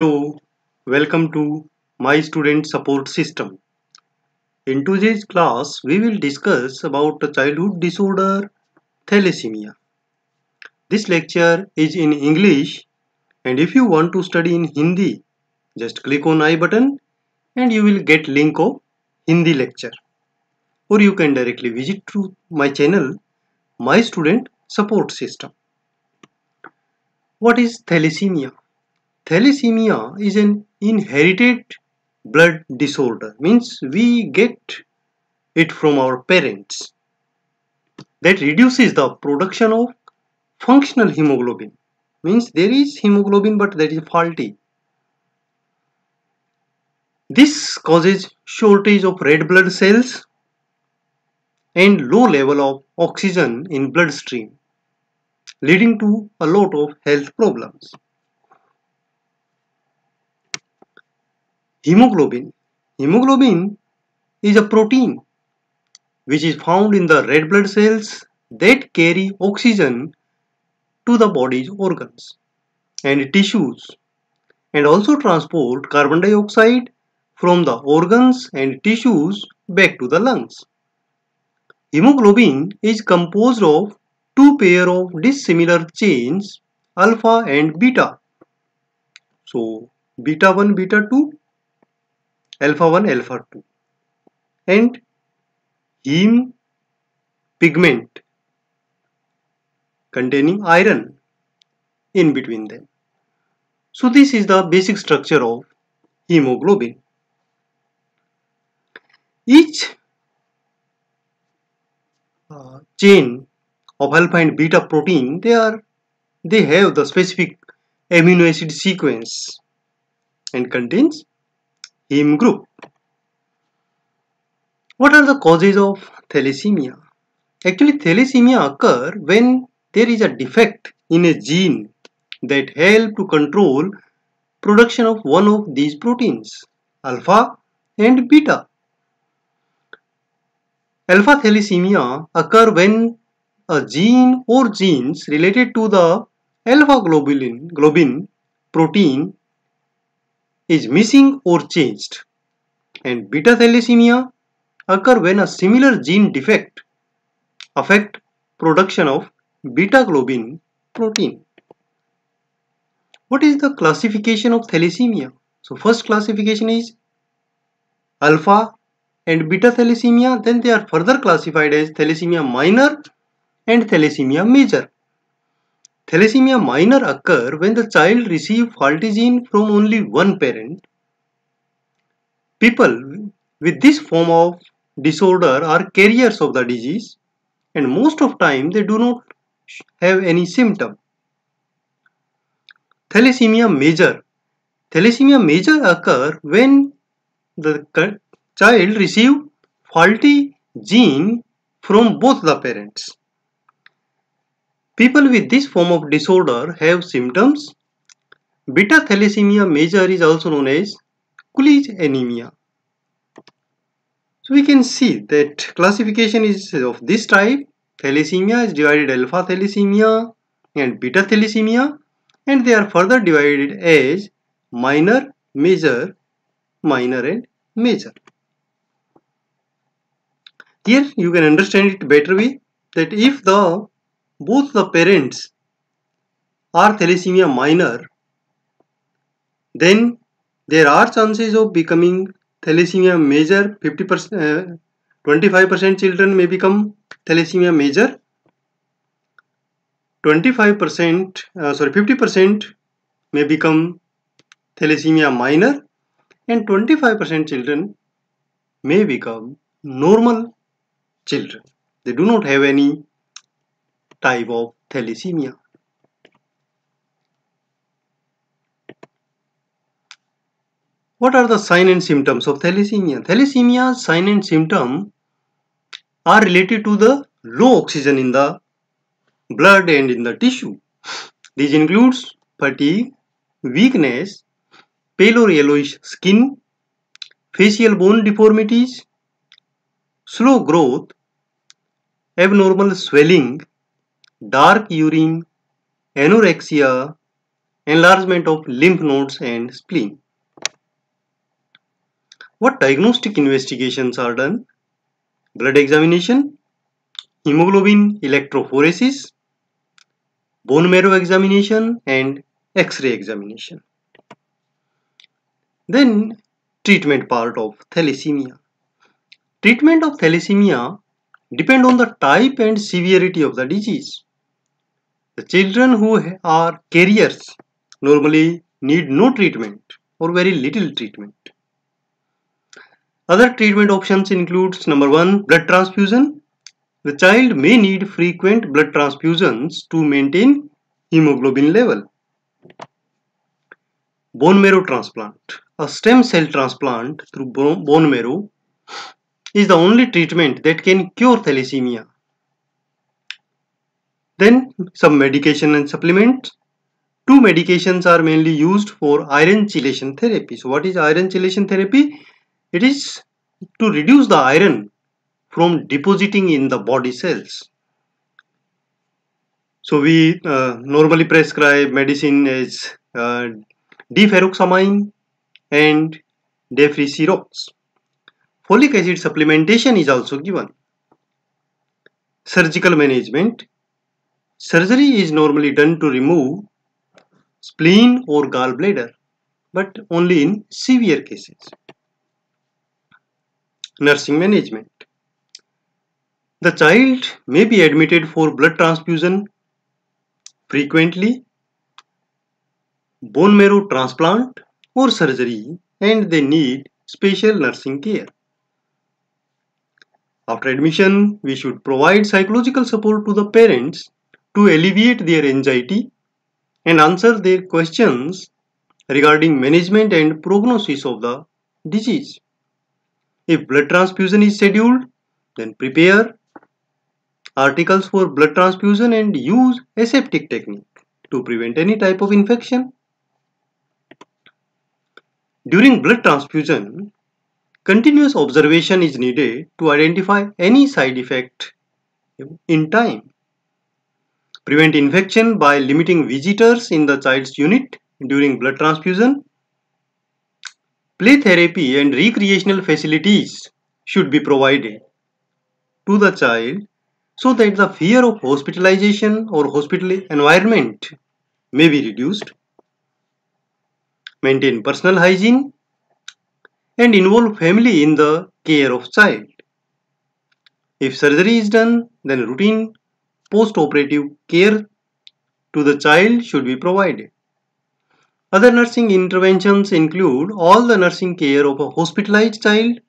Hello, welcome to my student support system. In today's class, we will discuss about the childhood disorder thalassemia. This lecture is in English, and if you want to study in Hindi, just click on I button and you will get link of Hindi lecture. Or you can directly visit to my channel, my student support system. What is thalassemia? Thalassemia is an inherited blood disorder, means we get it from our parents, that reduces the production of functional hemoglobin, means there is hemoglobin but that is faulty. This causes shortage of red blood cells and low level of oxygen in bloodstream, leading to a lot of health problems. Hemoglobin is a protein which is found in the red blood cells that carry oxygen to the body's organs and tissues, and also transport carbon dioxide from the organs and tissues back to the lungs. Hemoglobin is composed of two pair of dissimilar chains, alpha and beta. So beta 1, beta 2, alpha 1, alpha 2, and heme pigment containing iron in between them. So this is the basic structure of hemoglobin. Each chain of alpha and beta protein, they have the specific amino acid sequence and contains heme group. What are the causes of thalassemia? Actually, thalassemia occur when there is a defect in a gene that help to control production of one of these proteins, alpha and beta. Alpha thalassemia occur when a gene or genes related to the alpha globin protein is missing or changed, and beta thalassemia occur when a similar gene defect affect production of beta globin protein. What is the classification of thalassemia? So first classification is alpha and beta thalassemia, then they are further classified as thalassemia minor and thalassemia major. Thalassemia minor occur when the child receives faulty gene from only one parent. People with this form of disorder are carriers of the disease, and most of time they do not have any symptom. Thalassemia major. Thalassemia major occur when the child receive faulty gene from both the parents. People with this form of disorder have symptoms. Beta thalassemia major is also known as Coolidge anemia. So we can see that classification is of this type. Thalassemia is divided alpha thalassemia and beta thalassemia, and they are further divided as minor, major, minor and major. Here you can understand it better way, that if both the parents are thalassemia minor, then there are chances of becoming thalassemia major. 50%, 25% children may become thalassemia major. 50% may become thalassemia minor, and 25% children may become normal children. They do not have any type of thalassemia. What are the signs and symptoms of thalassemia? Thalassemia's sign and symptom are related to the low oxygen in the blood and in the tissue. These includes fatigue, weakness, pale or yellowish skin, facial bone deformities, slow growth, abnormal swelling, dark urine, anorexia, enlargement of lymph nodes and spleen. What diagnostic investigations are done? Blood examination, hemoglobin electrophoresis, bone marrow examination and X-ray examination. Then treatment part of thalassemia. Treatment of thalassemia depend on the type and severity of the disease. The children who are carriers normally need no treatment or very little treatment. Other treatment options includes number 1, blood transfusion. The child may need frequent blood transfusions to maintain hemoglobin level. Bone marrow transplant. A stem cell transplant through bone marrow is the only treatment that can cure thalassemia. Then some medication and supplements. Two medications are mainly used for iron chelation therapy. So what is iron chelation therapy? It is to reduce the iron from depositing in the body cells. So we normally prescribe medicine as deferoxamine and deferricerox. Folic acid supplementation is also given. Surgical management. Surgery is normally done to remove spleen or gallbladder, but only in severe cases. Nursing management. The child may be admitted for blood transfusion frequently, bone marrow transplant or surgery, and they need special nursing care. After admission, we should provide psychological support to the parents to alleviate their anxiety and answer their questions regarding management and prognosis of the disease. If blood transfusion is scheduled, then prepare articles for blood transfusion and use aseptic technique to prevent any type of infection. During blood transfusion, continuous observation is needed to identify any side effect in time. Prevent infection by limiting visitors in the child's unit during blood transfusion. Play therapy and recreational facilities should be provided to the child so that the fear of hospitalization or hospital environment may be reduced. Maintain personal hygiene and involve family in the care of child. If surgery is done, then routine post-operative care to the child should be provided. Other nursing interventions include all the nursing care of a hospitalized child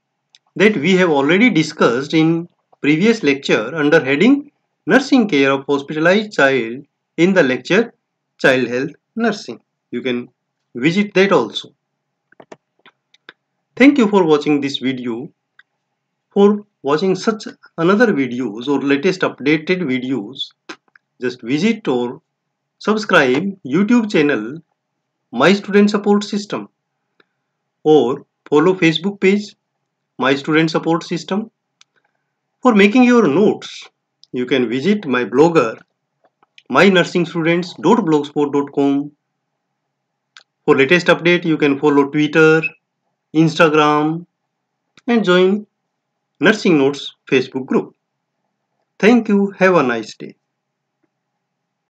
that we have already discussed in previous lecture under heading Nursing Care of Hospitalized Child in the lecture Child Health Nursing. You can visit that also. Thank you for watching this video. For watching such another videos or latest updated videos, just visit or subscribe YouTube channel My Student Support System or follow Facebook page My Student Support System. For making your notes, you can visit my blogger mynursingstudents.blogspot.com. For latest update, you can follow Twitter, Instagram and join Nursing Notes Facebook group. Thank you. Have a nice day.